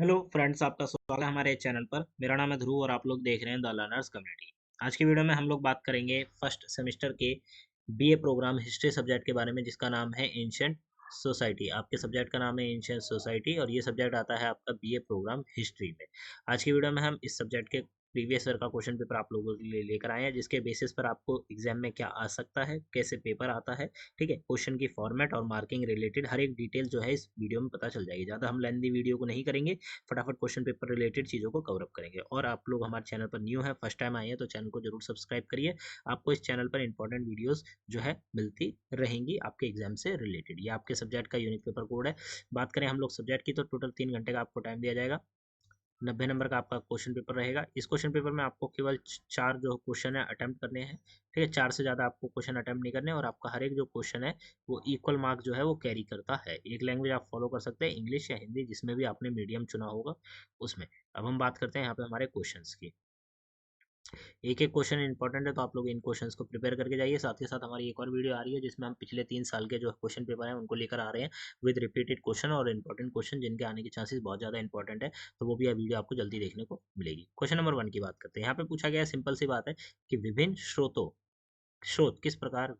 Hello friends, आपका स्वागत है हमारे चैनल पर। मेरा नाम है ध्रुव और आप लोग देख रहे हैं द लर्नर्स कम्युनिटी। आज की वीडियो में हम लोग बात करेंगे फर्स्ट सेमेस्टर के बीए प्रोग्राम हिस्ट्री सब्जेक्ट के बारे में, जिसका नाम है एंशिएंट सोसाइटी। आपके सब्जेक्ट का नाम है एंशिएंट सोसाइटी और ये सब्जेक्ट आता है आपका बीए प्रोग्राम हिस्ट्री में। आज की वीडियो में हम इस सब्जेक्ट के प्रीवियस ईयर का क्वेश्चन पेपर आप लोगों के लिए लेकर आए हैं, जिसके बेसिस पर आपको एग्जाम में क्या आ सकता है, कैसे पेपर आता है, ठीक है, क्वेश्चन की फॉर्मेट और मार्किंग रिलेटेड हर एक डिटेल जो है इस वीडियो में पता चल जाएगी। ज़्यादा हम लेंथी वीडियो को नहीं करेंगे, फटाफट क्वेश्चन पेपर रिलेटेड चीज़ों को कवर अप करेंगे। और आप लोग हमारे चैनल पर न्यू है, फर्स्ट टाइम आए हैं, तो चैनल को जरूर सब्सक्राइब करिए। आपको इस चैनल पर इंपॉर्टेंट वीडियोस जो है मिलती रहेंगी आपके एग्जाम से रिलेटेड। ये आपके सब्जेक्ट का यूनिक पेपर कोड है। बात करें हम लोग सब्जेक्ट की, तो टोटल 3 घंटे का आपको टाइम दिया जाएगा। 90 नंबर का आपका क्वेश्चन पेपर रहेगा। इस क्वेश्चन पेपर में आपको केवल 4 जो क्वेश्चन है अटेम्प्ट करने हैं, ठीक है। 4 से ज़्यादा आपको क्वेश्चन अटेम्प्ट नहीं करने, और आपका हर एक जो क्वेश्चन है वो इक्वल मार्क जो है वो कैरी करता है। एक लैंग्वेज आप फॉलो कर सकते हैं, इंग्लिश या हिंदी, जिसमें भी आपने मीडियम चुना होगा उसमें। अब हम बात करते हैं यहाँ पे हमारे क्वेश्चंस की। एक एक क्वेश्चन इंपॉर्टेंट है, तो आप लोग इन क्वेश्चंस को प्रिपेयर करके जाइए। साथ ही साथ हमारी एक और वीडियो आ रही है, जिसमें हम पिछले 3 साल के जो क्वेश्चन पेपर हैं उनको लेकर आ रहे हैं, विद रिपीटेड क्वेश्चन और इंपॉर्टेंट क्वेश्चन जिनके आने के चांसेस बहुत ज़्यादा इंपॉर्टेंट है। तो वो भी यह वीडियो आपको जल्दी देखने को मिलेगी। क्वेश्चन नंबर 1 की बात करते हैं। यहाँ पे पूछा गया, सिंपल सी बात है कि विभिन्न स्रोत किस प्रकार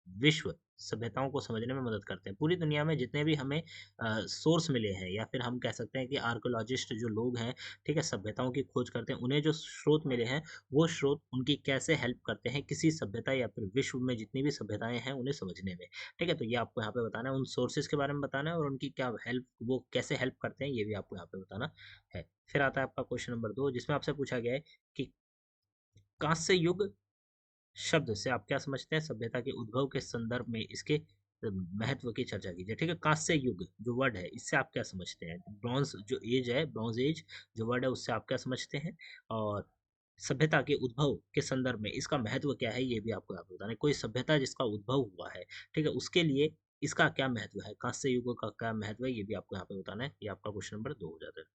विश्व सभ्यताओं को समझने में मदद करते हैं। पूरी दुनिया में जितने भी हमें सोर्स मिले हैं, या फिर हम कह सकते हैं कि आर्कोलॉजिस्ट जो लोग हैं, ठीक है, सभ्यताओं की खोज करते हैं, उन्हें जो स्रोत मिले हैं वो स्रोत उनकी कैसे हेल्प करते हैं किसी सभ्यता या फिर विश्व में जितनी भी सभ्यताएं हैं उन्हें समझने में, ठीक है। तो ये आपको यहाँ पे बताना है, उन सोर्सेज के बारे में बताना है और उनकी क्या हेल्प, वो कैसे हेल्प करते हैं, ये भी आपको यहाँ पे बताना है। फिर आता है आपका क्वेश्चन नंबर 2, जिसमें आपसे पूछा गया है कि कांस्य युग शब्द से आप क्या समझते हैं। सभ्यता के उद्भव के संदर्भ में इसके महत्व की चर्चा कीजिए, ठीक है। कांस्य युग जो वर्ड है, इससे आप क्या समझते हैं। ब्रॉन्ज जो एज है, ब्रॉन्ज एज जो वर्ड है, उससे आप क्या समझते हैं। और सभ्यता के उद्भव के संदर्भ में इसका महत्व क्या है, ये भी आपको यहाँ पे बताना है। कोई सभ्यता जिसका उद्भव हुआ है, ठीक है, उसके लिए इसका क्या महत्व है, कांस्य युग का क्या महत्व है, ये भी आपको यहाँ पे बताना है। ये आपका क्वेश्चन नंबर 2 हो जाता है।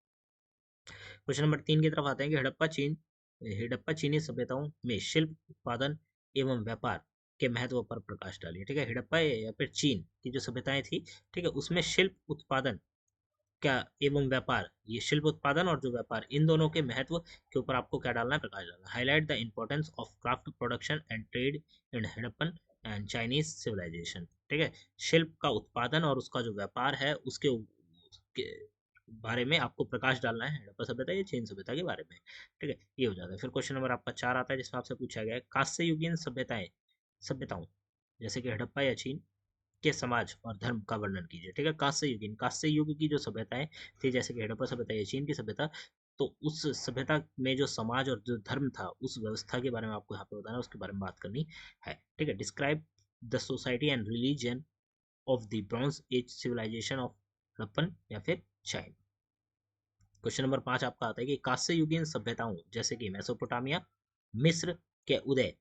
क्वेश्चन नंबर 3 की तरफ आते हैं कि हड़प्पा चीनी सभ्यताओं में शिल्प उत्पादन एवं व्यापार के महत्व पर प्रकाश डालिए, ठीक है। हड़प्पा या फिर चीन की जो सभ्यताएं थी, ठीक है, उसमें शिल्प उत्पादन क्या एवं व्यापार, ये शिल्प उत्पादन और जो व्यापार, इन दोनों के महत्व के ऊपर आपको क्या डालना है, प्रकाश डालना। Highlight the importance of craft production and trade in Harappan and Chinese civilization, ठीक है। शिल्प का उत्पादन और उसका जो व्यापार है उसके बारे में आपको प्रकाश डालना है, हड़प्पा सभ्यता या चीन सभ्यता के बारे में, ठीक है। ये हो जाता है। फिर क्वेश्चन नंबर आपका 4 आता है, जिसमें आपसे पूछा गया है कांस्य युगीन सभ्यताओं जैसे कि हड़प्पा या चीन के समाज और धर्म का वर्णन कीजिए, ठीक है। कांस्य युग की जो सभ्यताएं थी, जैसे कि हड़प्पा सभ्यता या चीन की सभ्यता, तो उस सभ्यता में जो समाज और जो धर्म था, उस व्यवस्था के बारे में आपको यहाँ पे बताना है, उसके बारे में बात करनी है, ठीक है। Describe the society and religion of the bronze age civilization of Harappan या फिर चाइना। क्वेश्चन नंबर 5 आपका आता है कि कांस्य युगीन सभ्यताओं जैसे कि मेसोपोटामिया, मिस्र के उदय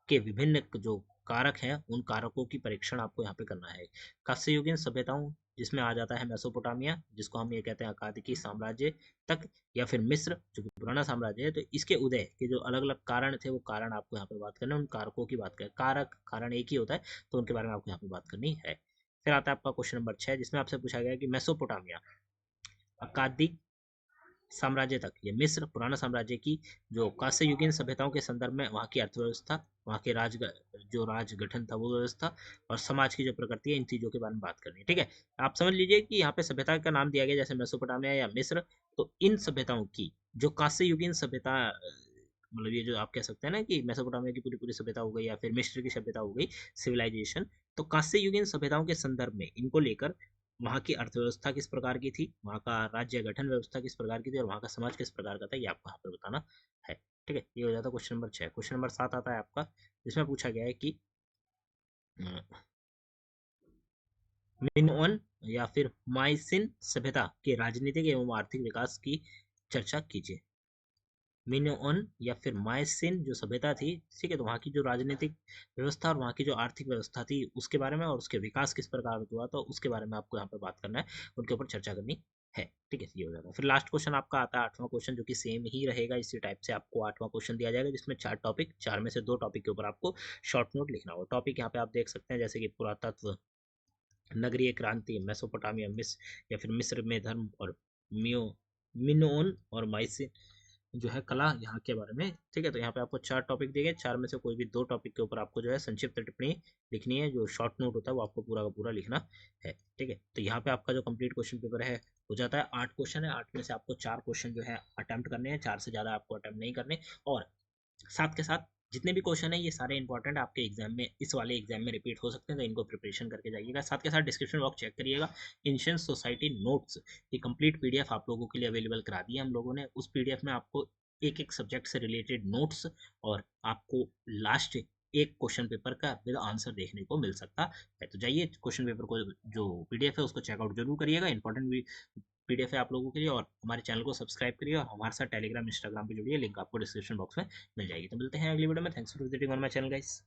के विभिन्न जो कारक हैं, उन कारकों की परीक्षण आपको यहाँ पे करना है। कांस्य युगीन सभ्यताओं जिसमें आ जाता है मेसोपोटामिया, जिसको हम ये कहते हैं अकादिकी साम्राज्य तक, या फिर मिस्र जो कि पुराना साम्राज्य है, तो इसके उदय के जो अलग अलग कारण थे, वो कारण आपको यहाँ पे बात करना है, उन कारकों की बात करें। कारक कारण एक ही होता है, तो उनके बारे में आपको यहाँ पे बात करनी है। फिर आता है आपका क्वेश्चन नंबर 6, जिसमें आपसे पूछा गया है कि मेसोपोटामिया अकादिक साम्राज्य तक, ये मिस्र पुराना साम्राज्य की जो कांस्य युगीन सभ्यताओं के संदर्भ में वहाँ की अर्थव्यवस्था, वहाँ के राज गठन था वो व्यवस्था, और समाज की जो प्रकृति है, इन चीजों के बारे में बात करनी है, ठीक है। आप समझ लीजिए कि यहाँ पे सभ्यता का नाम दिया गया जैसे मेसोपोटामिया या मिस्र, तो इन सभ्यताओं की जो कांस्य युगीन सभ्यता, मतलब ये जो आप कह सकते हैं ना कि मेसोपोटामिया की पूरी पूरी सभ्यता हो गई या फिर मिस्र की सभ्यता हो गई, सिविलाइजेशन, तो कांस्य युगीन सभ्यताओं के संदर्भ में इनको लेकर वहाँ की अर्थव्यवस्था किस प्रकार की थी, वहाँ का राज्य गठन व्यवस्था किस प्रकार की थी, और वहाँ का समाज किस प्रकार का था, ये आपको यहाँ पे बताना है, ठीक है। ये हो जाता है क्वेश्चन नंबर 6। क्वेश्चन नंबर 7 आता है आपका, जिसमें पूछा गया है कि मिनोअन या फिर माइसिन सभ्यता के राजनीतिक एवं आर्थिक विकास की चर्चा कीजिए। मिनोअन या फिर मायसिन जो सभ्यता थी, ठीक है, तो वहाँ की जो राजनीतिक व्यवस्था और वहाँ की जो आर्थिक व्यवस्था थी उसके बारे में, और उसके विकास किस प्रकार हुआ था उसके बारे में आपको यहाँ पे बात करना है, उनके ऊपर चर्चा करनी है, ठीक है। ये हो जाता है। फिर लास्ट क्वेश्चन आपका आता है 8वां क्वेश्चन, जो कि सेम ही रहेगा, इसी टाइप से आपको 8वां क्वेश्चन दिया जाएगा, जिसमें 4 टॉपिक, 4 में से 2 टॉपिक के ऊपर आपको शॉर्ट नोट लिखना होगा। टॉपिक यहाँ पे आप देख सकते हैं, जैसे कि पुरातत्व, नगरीय क्रांति, मेसोपोटामिया, मिस्र या फिर मिस्र में धर्म, और मियो मिनोन और माइसिन जो है कला यहाँ के बारे में। ठीक है, तो यहाँ पे आपको 4 टॉपिक दिए गए, 4 में से कोई भी 2 टॉपिक के ऊपर आपको जो है संक्षिप्त टिप्पणी लिखनी है। जो शॉर्ट नोट होता है वो आपको पूरा का पूरा लिखना है। ठीक है, तो यहाँ पे आपका जो कंप्लीट क्वेश्चन पेपर है हो जाता है। 8 क्वेश्चन है, 8 में से आपको 4 क्वेश्चन जो है अटेम्प्ट करने हैं, 4 से ज़्यादा आपको अटेम्प्ट नहीं करने। और साथ के साथ जितने भी क्वेश्चन है ये सारे इंपॉर्टेंट आपके एग्जाम में, इस वाले एग्जाम में रिपीट हो सकते हैं, तो इनको प्रिपरेशन करके जाइएगा। साथ के साथ डिस्क्रिप्शन बॉक्स चेक करिएगा, एंशिएंट सोसाइटी नोट्स की कंप्लीट पीडीएफ आप लोगों के लिए अवेलेबल करा दी है हम लोगों ने। उस पीडीएफ में आपको एक एक सब्जेक्ट से रिलेटेड नोट्स और आपको लास्ट एक क्वेश्चन पेपर का विद आंसर देखने को मिल सकता है। तो जाइए क्वेश्चन पेपर को, जो पीडीएफ है उसको चेकआउट जरूर करिएगा। इंपॉर्टेंट भी पीडीएफ है आप लोगों के लिए। और हमारे चैनल को सब्सक्राइब करिए और हमारे साथ टेलीग्राम इंस्टाग्राम पे जुड़िए, लिंक आपको डिस्क्रिप्शन बॉक्स में मिल जाएगी। तो मिलते हैं अगली वीडियो में। Thanks for visiting on my channel guys.